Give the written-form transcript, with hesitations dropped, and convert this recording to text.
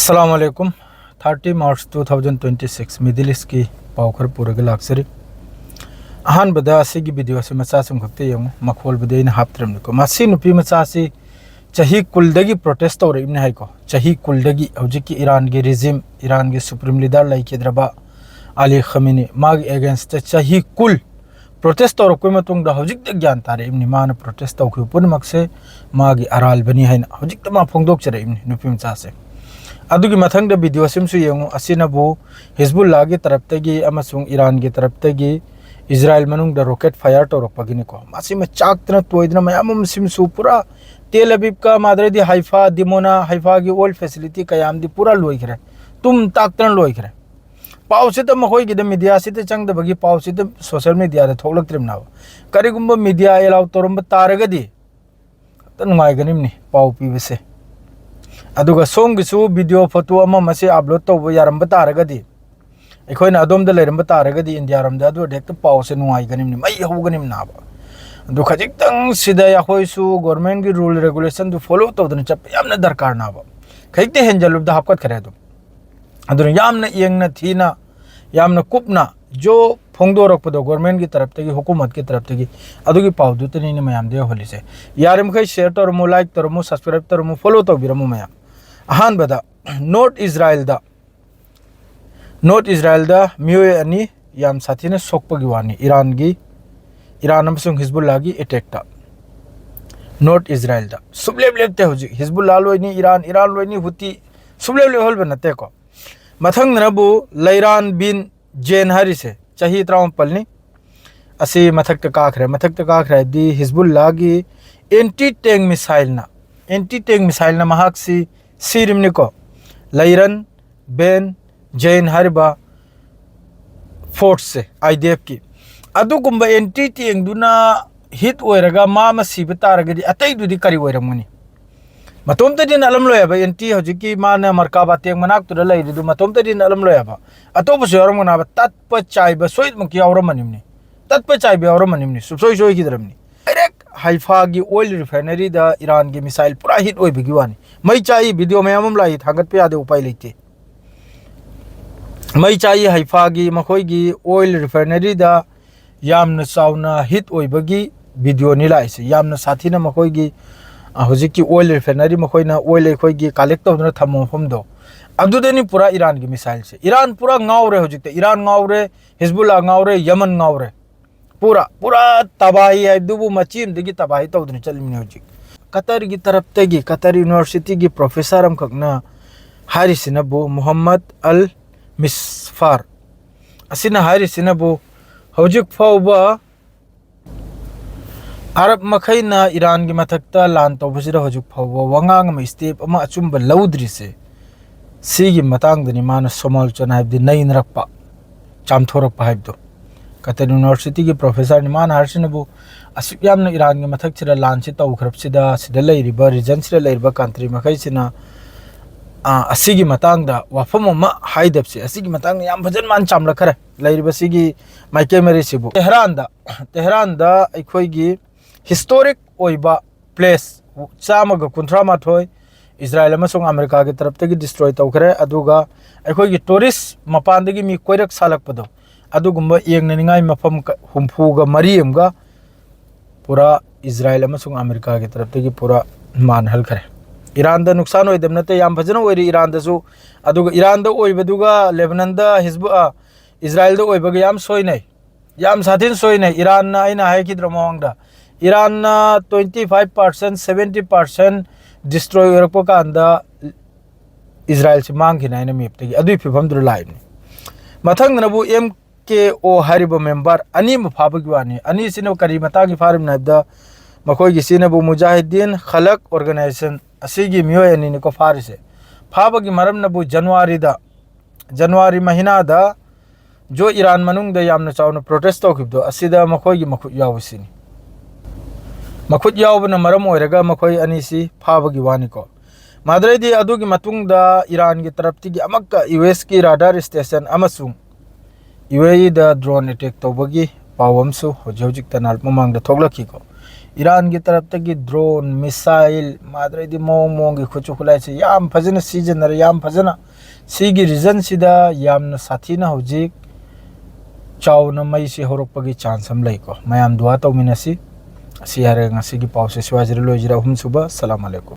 अस्सलामुअलैकुम 30 मार्च 2026 middle east की पावखर पूरे लाक्सरी अहान बदा की वीडियो से मचा समखते यंग मखोल बदे हापत्रम को मसी नुपी मचा से चाही कुलदगी प्रोटेस्ट तौर इब्ने है को चाही कुलदगी हौजिक की ईरान के रिजिम ईरान के सुप्रीम लीडर लाइकेद्रबा अली खमीनी माग अगेंस्ट चाही कुल प्रोटेस्ट तौर कोई मतुंग दा हौजिक ज्ञान तारे इब्ने मान प्रोटेस्ट तौ को पुनमक से मागी अराल बनी है हौजिक तमा फोंदोक चरे इब्ने नुपी मचा से अदुगी मथंग द वीडियो सिमसु यंगु असिनबु हिजबुल्लाह की तरफ तगी अमसुंग ईरान की तरफ तगी इजराइल मनुंग द रॉकेट फायर तौरपगिनी को मासी में चाकतना तोयदना मयाम सिमसु पूरा तेल अबीब का मादरदी हाइफा दिमोना हाइफा की ओल्ड फैसिलिटी कयाम दी पूरा लोइखरे तुम ताकतन लोइखरे पाव से त मखोय की द मीडिया से त चंग द बगी पाव से त सोशल मीडिया द थोलक्त्रिम नाव करिगुंब मीडिया एलाउ तोरम तारगदी त नुंगाइगनिमनी पाव पीबसे अदुगा सोंगिसु वीडियो फोटो अमा मसे अपलोड तौब यारंब तारगदी अखोयना अदोम द लेरंब तारगदी इंडिया रमदा दो डेक्ट पाव से नुंगाइगनिमनी मई होगनिम नाबा दु खजिक्तंग सिदा याखोयसु गवर्नमेंट की रूल रेगुलेशन दु फॉलो तौदन चप यामना दरकार नाबा खैते हेंजलुब द हापकत खरे दु अदुन यामना यंगना थीना यामना कुपना जो फोंदोरकपदो गवर्नमेंट की तरफ तगी हुकूमत की तरफ तगी अदुगी पाव दुतनी मयाम दे होली से यारमखै share तोरमु like तोरमु subscribe तोरमु follow तौबिरमु मयाम Ahaan बदा नॉर्थ इजराइल दा मियोय अनि याम साथीने सोकपगी वानी ईरान अमसुंग हिजबुल्लाह की अटैक ता नॉर्थ इजराइल दा सुबलेब लेते होजी हिजबुल्लाह लोइनी ईरान लोइनी हुती सुबलेब ले होल बनते को मथंग नबु लैरान बिन जेन हरि से चाही त्राम पलनी असी मथक काखरे दी हिजबुल्लाह की एंटी टैंक मिसाइल ना महाक सी सीरिमनी को लैरन बेन जैन हरिबा फोर्स से आईडीएफ की अदुगुंबा एंटी टैंक दुना हिट ओइरगा मा सिब तारगदी अतै दुदी करी ओइरमनी मतोम तदिन अलम लोयबा एंटी हजिकी माने मरकाबा टैंक मनाक तुरा लैरिदु मतोम तदिन अलम लोयबा अतोब सोरमना तत्प चाइबा सोइद मुकी औरमनिमनी तत्प चाइबा औरमनिमनी सुसोय सोय किदरमनी डायरेक्ट हाइफा की ऑयल रिफाइनरी दा ईरान की मिसाइल पूरा हिट ओइबगी वानी मई चाहिए वीडियो मयाम लाई थागत पे यादे उपाय लेते मई चाहिए हाइफा की मखोय की ऑयल रिफाइनरी दा यामना चाउना हिट ओइबगी वीडियो नि लाइसे यामना साथीना मखोय की हजिक की ऑयल रिफाइनरी मखोयना ऑयल एखोय की कलेक्ट तौदना थमो फमदो अदुदेनी पूरा ईरान की मिसाइल से ईरान पूरा गावरे हजिक ईरान गावरे हिजबुल्लाह गावरे यमन गावरे पूरा तबाही है दुबु मचीम दिगी तबाही तौदना चलमिने हजिक कतर की तरफ तगी कतर यूनिवर्सिटी की प्रोफेसर अमखकना हारिसिनबु मोहम्मद अल मिसफार असिना हारिसिनबु हौजिक फाउबा अरब मखैना ईरान की मथक्ता लान तौबसिदा हौजिक फाउबा वंगांग म स्टेप अमा अचुंबा लौद्रि से सिगी मतांगदनि मान समालोचन हाइबदि नैनरक्पा चामथोरक्पा हाइबदो कतर यूनिवर्सिटी की प्रोफेसर नि मान हारिसिनबु असुक यामना ईरान के मथक सिदा लान से तौखरबसिदा सिदा लैरिबा रीजन सिदा लैरिबा कंट्री मखैसिना असिगी मतांगदा वाफम अमा हाइदबसे असिगी मतंग याम भजन मान चामलखरे लैरिबा सिगी माइके मेरिसिबु तेहरान दा अखोयगी हिस्टोरिक ओइबा प्लेस चामगा कुंथ्रा माथोय इजराइल अमसुंग अमेरिका की तरफ तगी डिस्ट्रॉय तौखरे अदुगा अखोयगी टूरिस्ट मपानदगी मी कोइरक सालकपदो अदुगुंबा येंगननिंगाय मफम हुमफुगा मरियमगा पूरा इजराइल अमसुंग अमेरिका की तरफ तगी पूरा मानहल करे ईरान दा नुकसान होइदम नते याम भजन ओइरी ईरान दसु अदुगा ईरान दा ओइबदुगा लेबनान दा इजराइल दा ओइबगा याम सोइनै याम साथिन सोइनै ईरान ना आइना हायकिद्र मोंगदा ईरान ना 25% 70% डिस्ट्रॉय ओरपो कांदा इजराइल से मांगखिना आइना मेपतगी अदुइ फिफम दुर लाइबनि मथंग नबु एम के ओ हरिब मेंबर अनि मफाबगी वानी अनि सिनो करी मतागी फारिम नाबदा मखोय गिसिनबु मुजाहिदीन खलक ऑर्गेनाइजेशन असिगी मियोय अनि ने को फारिसे फाबगी मरम नबु जनवरी महीना दा जो ईरान मनुंग दा यामना चावना प्रोटेस्ट तौखिबदो असिदा मखोय गी मखुत यावसिनी मखुत यावबना मरम ओइरगा मखोय अनिसी फाबगी वानी को मादरेदी अदुगी मतुंग दा ईरान की तरफ तिगी अमक्का यूएस की राडार स्टेशन अमसुंग यूएई दा ड्रोन अटैक तौबगी पावमसु होजिक तनाल ममांग दा थोगलखी को ईरान की तरफ तक ड्रोन मिसाइल माद्रेदी मोंग मोंग की खुचु खुलाई से याम फजन सीजनर याम फजना सिगी रीजन सिदा याम साथीना हौजिक चाउना मई से होरपगी चांस हम लैको मयाम दुआ तौमिनसी असी हारे ngasi की पाउ से सिवाजरी लोइजरा हुम सुबह सलाम अलैकुम।